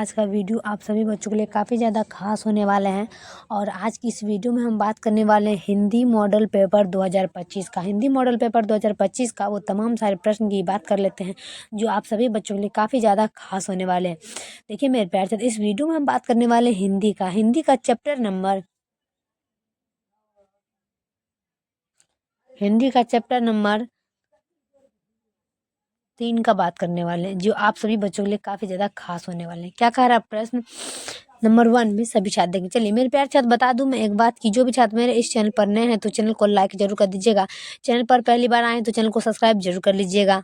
आज का वीडियो आप सभी बच्चों के लिए काफ़ी ज़्यादा खास होने वाले हैं। और आज की इस वीडियो में हम बात करने वाले हैं हिंदी मॉडल पेपर 2025 का। हिंदी मॉडल पेपर 2025 का वो तमाम सारे प्रश्न की बात कर लेते हैं जो आप सभी बच्चों के लिए काफ़ी ज़्यादा खास होने वाले हैं। देखिए मेरे प्यारे छात्र, इस वीडियो में हम बात करने वाले हिंदी का चैप्टर नंबर हिंदी का चैप्टर नंबर 3 का बात करने वाले हैं जो आप सभी बच्चों के लिए काफ़ी ज़्यादा खास होने वाले हैं। क्या कह रहा है प्रश्न नंबर 1 में सभी छात्र देंगे। चलिए मेरे प्यारे छात्र, बता दूं मैं एक बात की जो भी छात्र मेरे इस चैनल पर नए हैं तो चैनल को लाइक जरूर कर दीजिएगा। चैनल पर पहली बार आए तो चैनल को सब्सक्राइब जरूर कर लीजिएगा।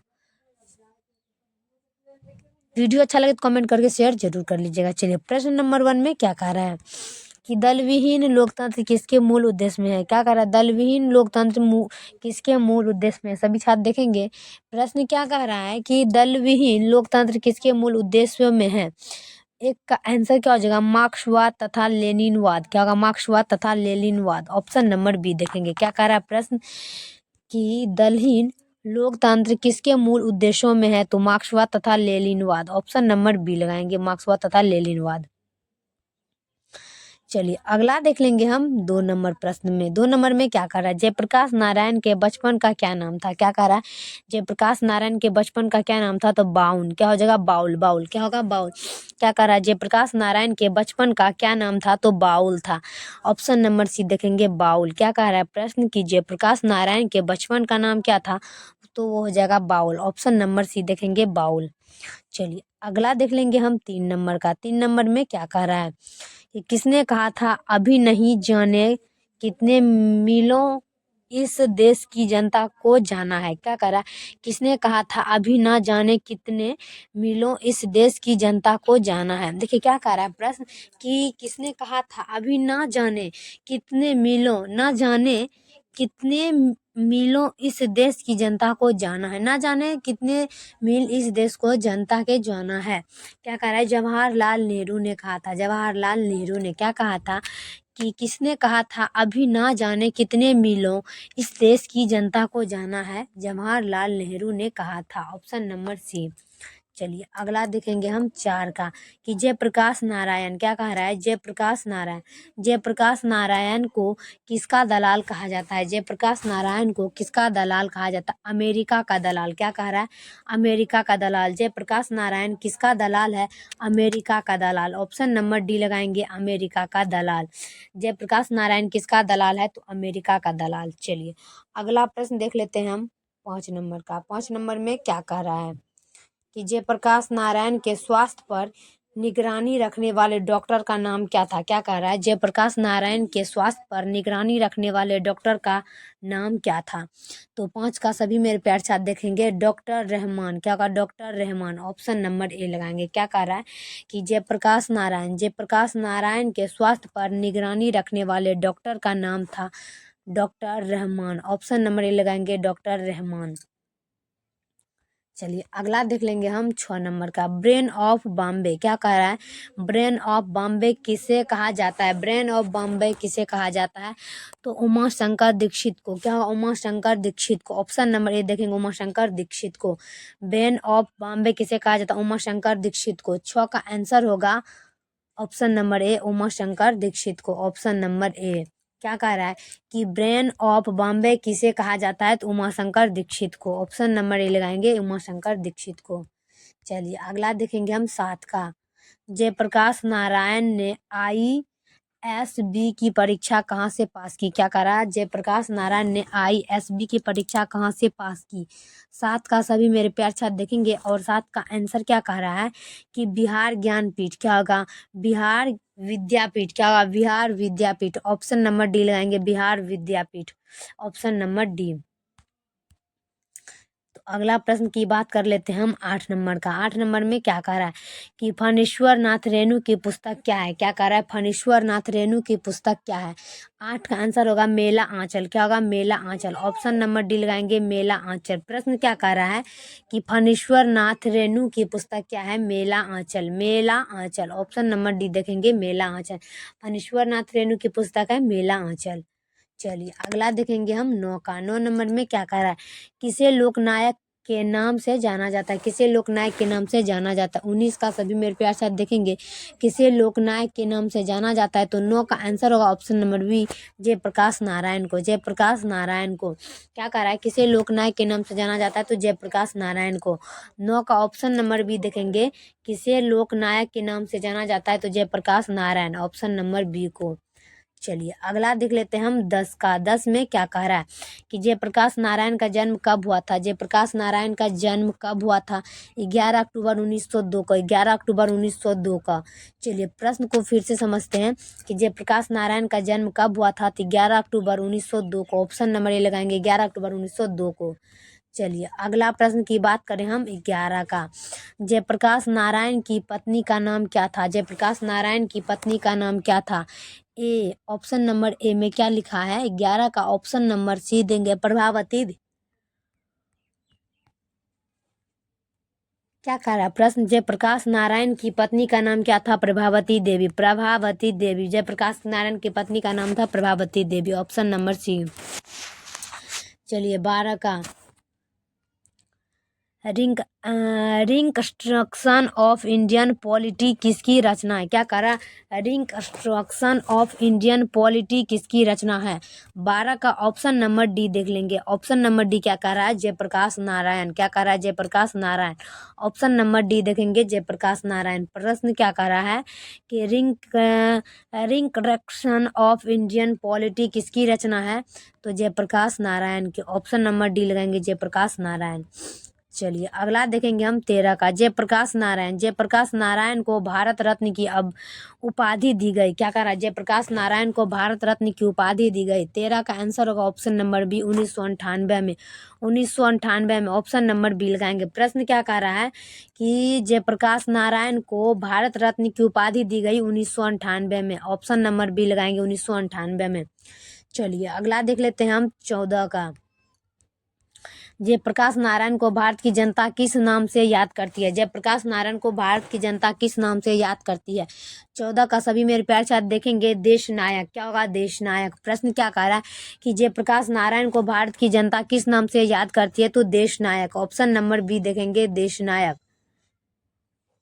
वीडियो अच्छा लगे तो कमेंट करके शेयर जरूर कर लीजिएगा। चलिए प्रश्न नंबर 1 में क्या कह रहा है कि दल विहीन लोकतंत्र किसके मूल उद्देश्य में है। क्या कह रहा है, दल विहीन लोकतंत्र किसके मूल उद्देश्य में है। सभी छात्र देखेंगे प्रश्न क्या कह रहा है कि दल विहीन लोकतंत्र किसके मूल उद्देश्यों में है। एक का आंसर क्या हो जाएगा, मार्क्सवाद तथा लेनिनवाद। क्या होगा, मार्क्सवाद तथा लेनिनवाद। ऑप्शन नंबर बी देखेंगे। क्या कह रहा है प्रश्न कि दलहीन लोकतंत्र किसके मूल उद्देश्यों में है, तो मार्क्सवाद तथा लेनिनवाद। ऑप्शन नंबर बी लगाएंगे, मार्क्सवाद तथा लेनिनवाद। चलिए अगला देख लेंगे हम 2 नंबर प्रश्न में। 2 नंबर में क्या कह रहा है, जयप्रकाश नारायण के बचपन का क्या नाम था। क्या कह रहा है, जयप्रकाश नारायण के बचपन का क्या नाम था, तो बाउल। क्या हो जाएगा, बाउल। बाउल क्या होगा, बाउल। क्या कह रहा है, जयप्रकाश नारायण के बचपन का क्या नाम था, तो बाउल था। ऑप्शन नंबर सी देखेंगे, बाउल। क्या कह रहा है प्रश्न की जयप्रकाश नारायण के बचपन का नाम क्या था, तो वो हो जाएगा बाउल। ऑप्शन नंबर सी देखेंगे, बाउल। चलिए अगला देख लेंगे हम 3 नंबर का। 3 नंबर में क्या कह रहा है कि किसने कहा था अभी नहीं जाने कितने मीलों इस देश की जनता को जाना है। क्या कह रहा है, किसने कहा था अभी ना जाने कितने मीलों इस देश की जनता को जाना है। देखिए क्या कह रहा है प्रश्न कि किसने कहा था अभी ना जाने कितने मीलों, ना जाने कितने मीलों इस देश की जनता को जाना है। ना जाने कितने मील इस देश को जनता के जाना है। क्या कह रहा है, जवाहरलाल नेहरू ने कहा था। जवाहरलाल नेहरू ने क्या कहा था कि किसने कहा था अभी ना जाने कितने मीलों इस देश की जनता को जाना है, जवाहरलाल नेहरू ने कहा था। Option number C. चलिए अगला देखेंगे हम 4 का कि जयप्रकाश नारायण। क्या कह रहा है, जयप्रकाश नारायण। जयप्रकाश नारायण को किसका दलाल कहा जाता है। जयप्रकाश नारायण को किसका दलाल कहा जाता है, अमेरिका का दलाल। क्या कह रहा है, अमेरिका का दलाल। जयप्रकाश नारायण किसका दलाल है, अमेरिका का दलाल। ऑप्शन नंबर डी लगाएंगे, अमेरिका का दलाल। जयप्रकाश नारायण किसका दलाल है, तो अमेरिका का दलाल। चलिए अगला प्रश्न देख लेते हैं हम 5 नंबर का। 5 नंबर में क्या कह रहा है कि जयप्रकाश नारायण के स्वास्थ्य पर निगरानी रखने वाले डॉक्टर का नाम क्या था। क्या कह रहा है, जयप्रकाश नारायण के स्वास्थ्य पर निगरानी रखने वाले डॉक्टर का नाम क्या था, तो 5 का सभी मेरे प्यार छात्र देखेंगे, डॉक्टर रहमान। क्या कहा, डॉक्टर रहमान। ऑप्शन नंबर ए लगाएंगे। क्या कह रहा है कि जयप्रकाश नारायण, जयप्रकाश नारायण के स्वास्थ्य पर निगरानी रखने वाले डॉक्टर का नाम था डॉक्टर रहमान। ऑप्शन नंबर ए लगाएंगे, डॉक्टर रहमान। चलिए अगला देख लेंगे हम 6 नंबर का, ब्रेन ऑफ बॉम्बे। क्या कह रहा है, ब्रेन ऑफ बॉम्बे किसे कहा जाता है। ब्रेन ऑफ बॉम्बे किसे कहा जाता है, तो उमा शंकर दीक्षित को। क्या होगा, उमा शंकर दीक्षित को। ऑप्शन नंबर ए देखेंगे, उमा शंकर दीक्षित को। ब्रेन ऑफ बॉम्बे किसे कहा जाता है, उमा शंकर दीक्षित को। 6 का आंसर होगा option number A, Uma Shankar Dikshit को। Option number A. क्या कह रहा है कि ब्रेन ऑफ बॉम्बे किसे कहा जाता है, तो उमाशंकर दीक्षित को। ऑप्शन नंबर ए लगाएंगे, उमाशंकर दीक्षित को। चलिए अगला देखेंगे हम 7 का, जयप्रकाश नारायण ने ISB की परीक्षा कहाँ से पास की। क्या कह रहा है, जयप्रकाश नारायण ने ISB की परीक्षा कहाँ से पास की। 7 का सभी मेरे प्यार छात्र देखेंगे और 7 का आंसर क्या कह रहा है कि बिहार ज्ञानपीठ। क्या होगा, बिहार विद्यापीठ। क्या होगा, Bihar Vidyapeeth. Option number D लगाएंगे, Bihar Vidyapeeth. Option number D. तो अगला प्रश्न की बात कर लेते हैं हम 8 नंबर का। 8 नंबर में क्या कह रहा है कि फणीश्वर नाथ रेणु की पुस्तक क्या है। क्या कह रहा है, फणीश्वर नाथ रेणु की पुस्तक क्या है। 8 का आंसर होगा मेला आंचल। क्या होगा, मेला आंचल। ऑप्शन नंबर डी लगाएंगे, मेला आंचल। प्रश्न क्या कह रहा है कि फणीश्वर नाथ रेणु की पुस्तक क्या है, मेला आंचल। मेला आंचल। ऑप्शन नंबर डी देखेंगे, मेला आंचल। फणीश्वर नाथ रेणु की पुस्तक है मेला आंचल। चलिए अगला देखेंगे हम 9 का। 9 नंबर में क्या कह रहा है, किसे लोकनायक के नाम से जाना जाता है? किसे लोकनायक के नाम से जाना जाता है? 19 का सभी मेरे प्यार साथ देखेंगे, किसे लोकनायक के नाम से जाना जाता है? तो 9 का आंसर होगा option number B, Jayaprakash Narayan को। जयप्रकाश नारायण को क्या कह रहा है? किसे लोकनायक के नाम से जाना जाता है? तो जयप्रकाश नारायण को। 9 का ऑप्शन नंबर बी देखेंगे, किसे लोकनायक के नाम से जाना जाता है? तो Jayaprakash Narayan, option number B को। चलिए अगला देख लेते हैं हम 10 का। 10 में क्या कह रहा है कि जयप्रकाश नारायण का जन्म कब हुआ था? जयप्रकाश नारायण का जन्म कब हुआ था? 11 अक्टूबर 1902 को। 11 अक्टूबर 1902 का। चलिए प्रश्न को फिर से समझते हैं कि जयप्रकाश नारायण का जन्म कब हुआ था? तो 11 अक्टूबर 1902 को। ऑप्शन नंबर ए लगाएंगे, 11 अक्टूबर 1902 को। चलिए अगला प्रश्न की बात करें हम 11 का। जयप्रकाश नारायण की पत्नी का नाम क्या था? जयप्रकाश नारायण की पत्नी का नाम क्या था? ए, ऑप्शन नंबर ए में क्या लिखा है? 11 का ऑप्शन नंबर सी देंगे, प्रभावती। क्या कह रहा है प्रश्न? जयप्रकाश नारायण की पत्नी का नाम क्या था? प्रभावती देवी। प्रभावती देवी। जयप्रकाश नारायण की पत्नी का नाम था Prabhavati Devi, option number C. चलिए 12 का। रिकंस्ट्रक्शन ऑफ इंडियन पॉलिटी किसकी रचना है? क्या कह रहा है? रिकंस्ट्रक्शन ऑफ इंडियन पॉलिटी किसकी रचना है? 12 का ऑप्शन नंबर डी देख लेंगे। ऑप्शन नंबर डी क्या कह रहा है? जयप्रकाश नारायण। क्या कह रहा है? Jayaprakash Narayan. Option number D देखेंगे, जयप्रकाश नारायण। प्रश्न क्या कह रहा है कि रिकंस्ट्रक्शन ऑफ इंडियन पॉलिटी किसकी रचना है? तो जयप्रकाश नारायण के। ऑप्शन नंबर डी लगाएंगे, जयप्रकाश नारायण। चलिए अगला देखेंगे हम 13 का। जयप्रकाश नारायण। जयप्रकाश नारायण को भारत रत्न की अब उपाधि दी गई। क्या कह रहा है? जयप्रकाश नारायण को भारत रत्न की उपाधि दी गई। 13 का आंसर होगा ऑप्शन नंबर बी, 1998 में। 1998 में, ऑप्शन नंबर बी लगाएंगे। प्रश्न क्या कह रहा है कि जयप्रकाश नारायण को भारत रत्न की उपाधि दी गई 1998 में। ऑप्शन नंबर बी लगाएंगे, 1998 में। चलिए अगला देख लेते हैं हम 14 का। जयप्रकाश नारायण को भारत की जनता किस नाम से याद करती है? जयप्रकाश नारायण को भारत की जनता किस नाम से याद करती है? 14 का सभी मेरे प्यार साथ देखेंगे, देश नायक। क्या होगा? देश नायक। प्रश्न क्या कह रहा है कि जयप्रकाश नारायण को भारत की जनता किस नाम से याद करती है? तो देश नायक। ऑप्शन नंबर बी देखेंगे, देश नायक।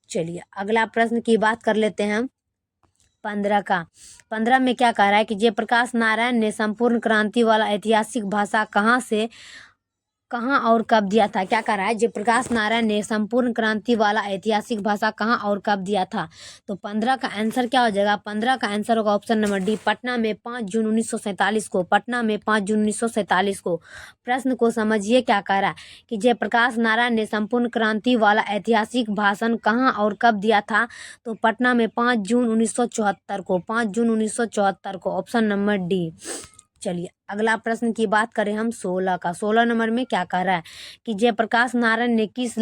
चलिए अगला प्रश्न की बात कर लेते हैं हम 15 का। 15 में क्या कह रहा है कि जयप्रकाश नारायण ने संपूर्ण क्रांति वाला ऐतिहासिक भाषा कहाँ और कब दिया था? क्या कह रहा है? जयप्रकाश नारायण ने संपूर्ण क्रांति वाला ऐतिहासिक भाषा कहाँ और कब दिया था? तो 15 का आंसर क्या हो जाएगा? 15 का आंसर होगा ऑप्शन नंबर डी, पटना में 5 जून 1947 को। पटना में 5 जून 1947 को। प्रश्न को समझिए, क्या कह रहा है कि जयप्रकाश नारायण ने संपूर्ण क्रांति वाला ऐतिहासिक भाषण कहाँ और कब दिया था? तो पटना में 5 जून 1974 को। 5 जून 1974 को, ऑप्शन नंबर डी। चलिए अगला प्रश्न की बात करें हम 16 का। 16 नंबर में क्या कह रहा है कि जयप्रकाश नारायण ने किस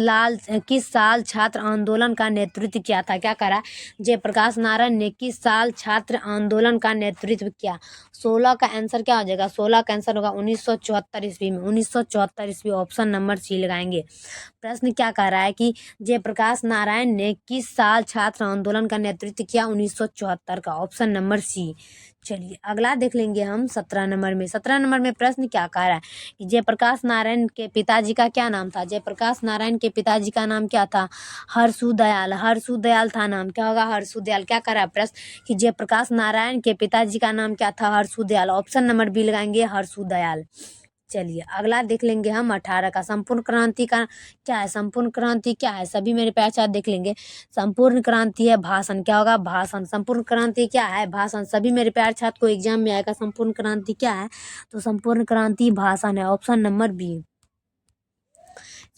साल छात्र आंदोलन का नेतृत्व किया था? क्या कह रहा है? जयप्रकाश नारायण ने किस साल छात्र आंदोलन का नेतृत्व किया? 16 का आंसर क्या हो जाएगा? 16 का आंसर होगा 1974 ईस्वी में। 1974 ईस्वी, ऑप्शन नंबर सी लगाएंगे। प्रश्न क्या कह रहा है कि जयप्रकाश नारायण ने किस साल छात्र आंदोलन का नेतृत्व किया? 1974 का, ऑप्शन नंबर सी। चलिए अगला देख लेंगे हम 17 नंबर में। 17 नंबर में प्रश्न क्या कह रहा है कि जयप्रकाश नारायण के पिताजी का क्या नाम था? जयप्रकाश नारायण के पिताजी का नाम क्या था? हरसु दयाल। हरसु दयाल था नाम। क्या होगा? हरसु दयाल। क्या कह रहा है प्रश्न कि जयप्रकाश नारायण के पिताजी का नाम क्या था? Harsu Dayal. Option number B लगाएंगे, हरसु दयाल। चलिए अगला देख लेंगे हम 18 का। संपूर्ण क्रांति का क्या है? संपूर्ण क्रांति क्या है? सभी मेरे प्यार साथ देख लेंगे। संपूर्ण क्रांति है भाषण। क्या होगा? भाषण। संपूर्ण क्रांति क्या है? भाषण। सभी मेरे प्यार छात्र को एग्जाम में आएगा, संपूर्ण क्रांति क्या है? तो संपूर्ण क्रांति भाषण है, ऑप्शन नंबर बी।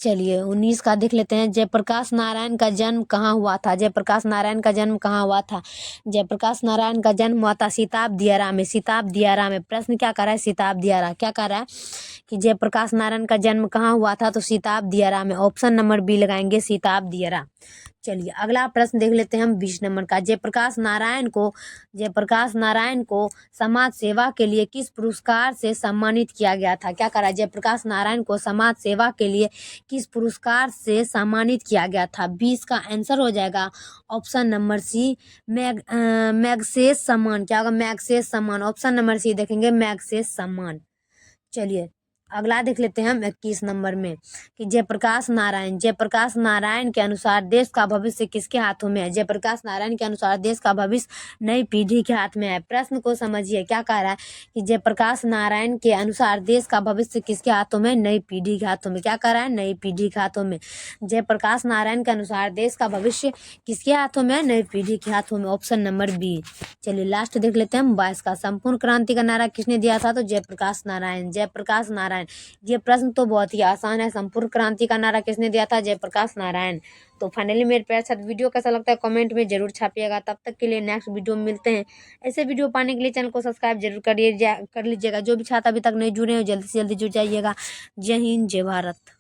चलिए 19 का देख लेते हैं। जयप्रकाश नारायण का जन्म कहाँ हुआ था? जयप्रकाश नारायण का जन्म कहाँ हुआ था? जयप्रकाश नारायण का जन्म हुआ था सीताब दियारा में। सीताब दियारा में। प्रश्न क्या कर रहा है? सीताब दियारा। क्या कर रहा है कि जयप्रकाश नारायण का जन्म कहाँ हुआ था? तो सीताब दियारा में। ऑप्शन नंबर बी लगाएंगे, सीताब दियारा। चलिए अगला प्रश्न देख लेते हैं हम 20 नंबर का। जयप्रकाश नारायण को समाज सेवा के लिए किस पुरस्कार से सम्मानित किया गया था? क्या करा? जयप्रकाश नारायण को समाज सेवा के लिए किस पुरस्कार से सम्मानित किया गया था? 20 का आंसर हो जाएगा ऑप्शन नंबर सी, मैग्सेस सम्मान। क्या होगा? मैग्सेस सम्मान। ऑप्शन नंबर सी देखेंगे, मैग्सेस सम्मान। चलिए अगला देख लेते हैं हम 21 नंबर में कि जयप्रकाश नारायण के अनुसार देश का भविष्य किसके हाथों में है। जयप्रकाश नारायण के अनुसार देश का भविष्य नई पीढ़ी के हाथ में है। प्रश्न को समझिए, क्या कह रहा है कि जयप्रकाश नारायण के अनुसार देश का भविष्य किसके हाथों में, नई पीढ़ी के हाथों में। क्या कह रहा है, नई पीढ़ी के हाथों में। जयप्रकाश नारायण के अनुसार देश का भविष्य किसके हाथों में है, नई पीढ़ी के हाथों में। Option number B. चलिए लास्ट देख लेते हैं हम 22 का। संपूर्ण क्रांति का नारा किसने दिया था, तो जयप्रकाश नारायण। ये प्रश्न तो बहुत ही आसान है। संपूर्ण क्रांति का नारा किसने दिया था, जयप्रकाश नारायण। तो फाइनली मेरे प्यारे साथ वीडियो कैसा लगता है कमेंट में जरूर छापिएगा। तब तक के लिए नेक्स्ट वीडियो में मिलते हैं। ऐसे वीडियो पाने के लिए चैनल को सब्सक्राइब जरूर कर लीजिएगा। जो भी छात्र अभी तक नहीं जुड़े हो जल्दी से जल्दी जुड़ जाइएगा। जय हिंद, जय भारत।